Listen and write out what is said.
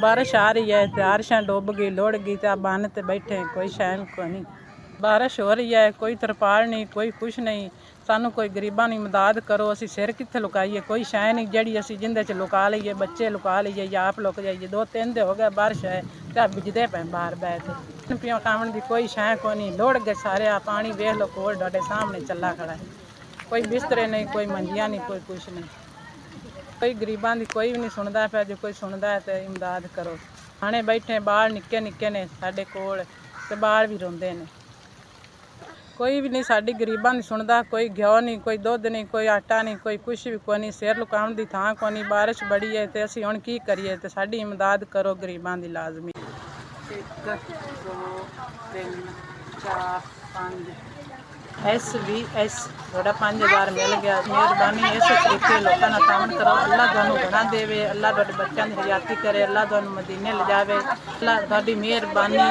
बारिश आ रही है, बारिशां डुब गई, लुढ़ गई, तो बन ते बैठे कोई शैन को नहीं। बारिश हो रही है, कोई तरपाल नहीं, कोई कुछ नहीं। सानू कोई गरीबां दी मदद करो, असी सिर कित्थे लुकाइए, कोई शै नहीं जड़ी असी जिंदे च लुका लईए, बच्चे लुका लईए या आप लुक जाइए। 2-3 दिन हो गए बारिश है, ते बिजदे पे बाहर बैठ के पियो कामण दी कोई शै को नहीं। लुढ़ गए सारे, आ पानी वेख लो कोल तुहाडे सामने चला खड़ा है। कोई बिस्तरे नहीं, कोई मंजियां नहीं, कोई कुछ नहीं। कोई गरीबां दी कोई भी नहीं सुनदा पिया। जे कोई सुनदा है तो इमदाद करो। खाने बैठे बाल निक्के निक्के ने साडे कोल, ते बाल भी रोंदे ने। कोई भी नहीं साडी गरीबां दी सुनदा। कोई घ्यो नहीं, कोई दुध नहीं, कोई आटा नहीं, कोई कुछ भी कोई नहीं। सिर लुकाउण दी थां कोई नहीं। बारिश बड़ी है ते असीं हुण की करिए, ते साडी इमदाद करो गरीबां दी लाजमी। 1 2 3 4 5 SVS थोड़ा 5000 मिल गया। मेहरबानी इस तरीके लोगों का काम करो। अल्लाह तुहानू बना देवे, अल्लाह तुहाडे बच्चों की हयाती करे, अल्लाह तुहानू मदीने ले जावे, अल्लाह तुहाडी मेहरबानी।